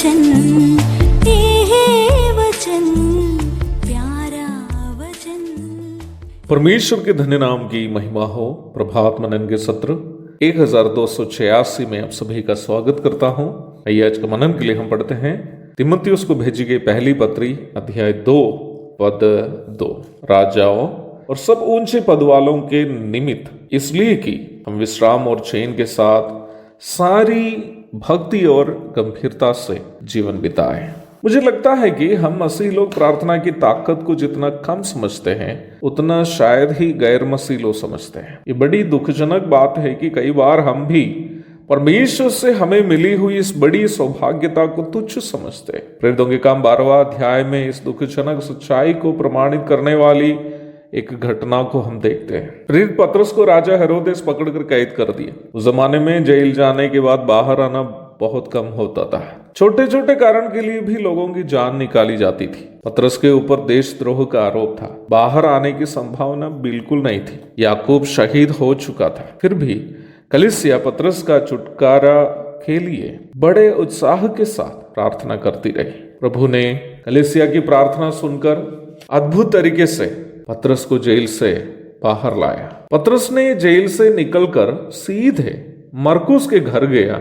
वचन, ये वचन प्यारा वचन। परमेश्वर के धन्य नाम की महिमा हो। प्रभात मनन के सत्र 1286 में आप सभी का स्वागत करता हूं। आइए आज का मनन के लिए हम पढ़ते हैं तीमुथियुस को भेजी गई पहली पत्री अध्याय 2 पद 2। राजाओं और सब ऊंचे पद वालों के निमित्त इसलिए कि हम विश्राम और चैन के साथ सारी भक्ति और गंभीरता से जीवन बिताएं। मुझे लगता है कि हम मसीह लोग प्रार्थना की ताकत को जितना कम समझते हैं उतना शायद ही गैर मसीह लोग समझते हैं। ये बड़ी दुखजनक बात है कि कई बार हम भी परमेश्वर से हमें मिली हुई इस बड़ी सौभाग्यता को तुच्छ समझते हैं। प्रेरितों के काम 12वां अध्याय में इस दुखजनक सच्चाई को प्रमाणित करने वाली एक घटना को हम देखते हैं। प्रेरित पतरस को राजा हेरोदेस पकड़कर कैद कर दिया। उस जमाने में जेल जाने के बाद बाहर आना बहुत कम होता था। छोटे छोटे कारण के लिए भी लोगों की जान निकाली जाती थी। पतरस के ऊपर देशद्रोह का आरोप था। बाहर आने की संभावना बिल्कुल नहीं थी। याकूब शहीद हो चुका था। फिर भी कलीसिया पतरस का छुटकारा के लिए बड़े उत्साह के साथ प्रार्थना करती रही। प्रभु ने कलीसिया की प्रार्थना सुनकर अद्भुत तरीके से पतरस को जेल से बाहर लाया। पतरस ने जेल से निकलकर सीधे मरकुस के घर गया,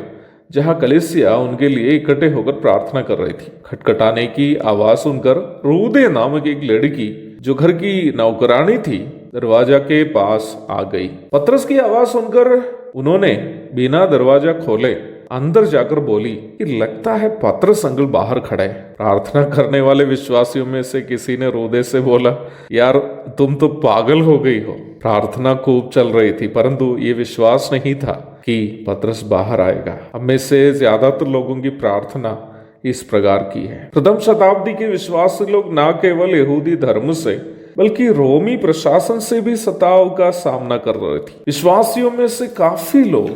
जहां कलीसिया उनके लिए इकट्ठे होकर प्रार्थना कर रही थी। खटखटाने की आवाज सुनकर रूदे नामक एक लड़की जो घर की नौकरानी थी दरवाजा के पास आ गई। पतरस की आवाज सुनकर उन्होंने बिना दरवाजा खोले अंदर जाकर बोली कि लगता है पतरस अंकल बाहर खड़े हैं। प्रार्थना करने वाले विश्वासियों में से किसी ने रोदे से बोला, यार तुम तो पागल हो गई हो। प्रार्थना खूब चल रही थी, परंतु ये विश्वास नहीं था कि पतरस बाहर आएगा। हम में से ज्यादातर लोगों की प्रार्थना इस प्रकार की है। प्रथम शताब्दी के विश्वासी लोग न केवल यहूदी धर्म से बल्कि रोमी प्रशासन से भी सताव का सामना कर रहे थे। विश्वासियों में से काफी लोग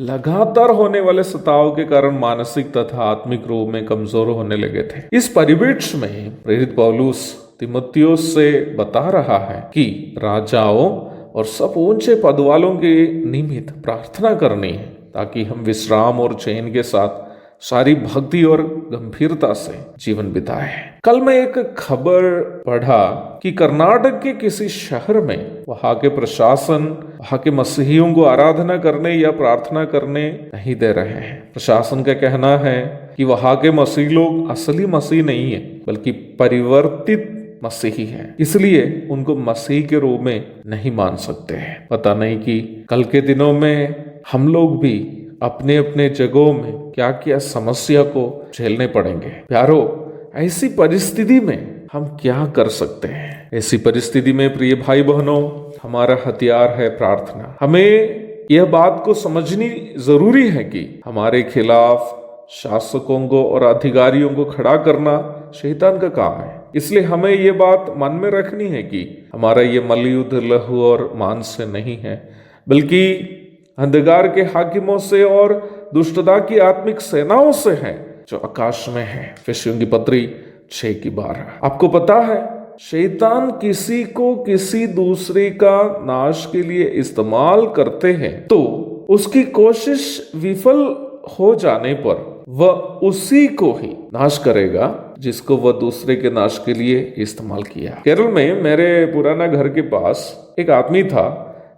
लगातार होने वाले सताव के कारण मानसिक तथा आत्मिक रूप में कमजोर होने लगे थे। इस परिवेश में प्रेरित पौलुस तीमुथियुस से बता रहा है कि राजाओं और सब ऊंचे पद वालों के निमित्त प्रार्थना करनी है, ताकि हम विश्राम और चैन के साथ सारी भक्ति और गंभीरता से जीवन बिताए। कल मैं एक खबर पढ़ा कि कर्नाटक के किसी शहर में वहां के प्रशासन वहां के मसीहियों को आराधना करने या प्रार्थना करने नहीं दे रहे हैं। प्रशासन का कहना है कि वहां के मसीह लोग असली मसीह नहीं है, बल्कि परिवर्तित मसीही है, इसलिए उनको मसीह के रूप में नहीं मान सकते हैं। पता नहीं कि कल के दिनों में हम लोग भी अपने अपने जगहों में क्या क्या समस्या को झेलने पड़ेंगे। प्यारो, ऐसी परिस्थिति में हम क्या कर सकते हैं? ऐसी परिस्थिति में प्रिय भाई बहनों, हमारा हथियार है प्रार्थना। हमें यह बात को समझनी जरूरी है कि हमारे खिलाफ शासकों को और अधिकारियों को खड़ा करना शैतान का काम है। इसलिए हमें ये बात मन में रखनी है कि हमारा ये मल्लयुद्ध लहू और मांस से नहीं है, बल्कि अंधकार के हाकिमों से और दुष्टता की आत्मिक सेनाओं से है जो आकाश में है। इफिसियों की पत्री 6:12। आपको पता है, शैतान किसी को किसी दूसरे का नाश के लिए इस्तेमाल करते हैं तो उसकी कोशिश विफल हो जाने पर वह उसी को ही नाश करेगा जिसको वह दूसरे के नाश के लिए इस्तेमाल किया। केरल में मेरे पुराना घर के पास एक आदमी था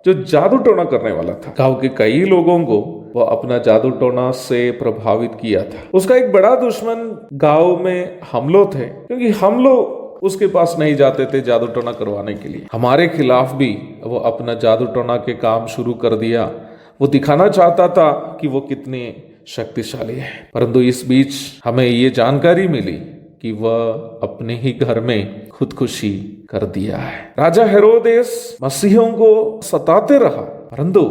जो जादू टोना करने वाला था। गांव के कई लोगों को वह अपना जादू टोना से प्रभावित किया था। उसका एक बड़ा दुश्मन गांव में हम लोग थे, क्योंकि हम लोग उसके पास नहीं जाते थे जादू टोना करवाने के लिए। हमारे खिलाफ भी वो अपना जादू टोना के काम शुरू कर दिया। वो दिखाना चाहता था कि वो कितने शक्तिशाली है, परंतु इस बीच हमें ये जानकारी मिली कि वह अपने ही घर में खुदकुशी कर दिया है। राजा हेरोदेस मसीहों को सताते रहा, परंतु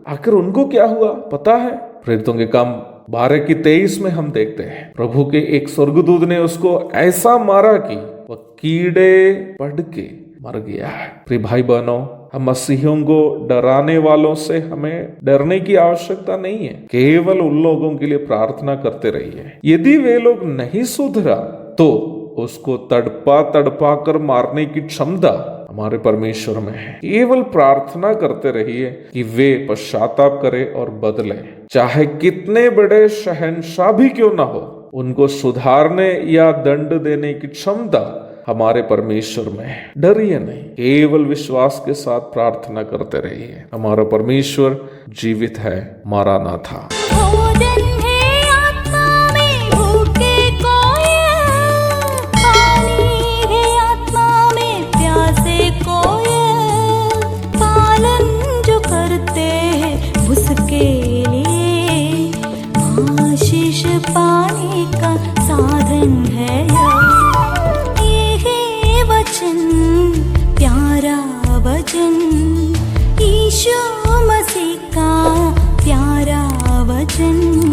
आखिर उनको क्या हुआ पता है? प्रेरितों के काम 12:23 में हम देखते हैं, प्रभु के एक स्वर्गदूत ने उसको ऐसा मारा कि वह कीड़े पड़ के मर गया है। प्रिय भाई बहनों, हम मसीहियों को डराने वालों से हमें डरने की आवश्यकता नहीं है। केवल उन लोगों के लिए प्रार्थना करते रहिए। यदि वे लोग नहीं सुधरा तो उसको तड़पा तड़पा कर मारने की क्षमता हमारे परमेश्वर में है। केवल प्रार्थना करते रहिए कि वे पश्चाताप करे और बदले। चाहे कितने बड़े शहंशाह भी क्यों ना हो, उनको सुधारने या दंड देने की क्षमता हमारे परमेश्वर में है। डरिए नहीं, केवल विश्वास के साथ प्रार्थना करते रहिए। हमारा परमेश्वर जीवित है। मारानाथा। भोजन है आत्मा में भूखे कोयल, पानी है आत्मा में प्यासे कोयल, पालन जो करते हैं उसके लिए आशीष पाने का साधन है ये वचन, प्यारा वचन, यीशु मसीह का प्यारा वचन।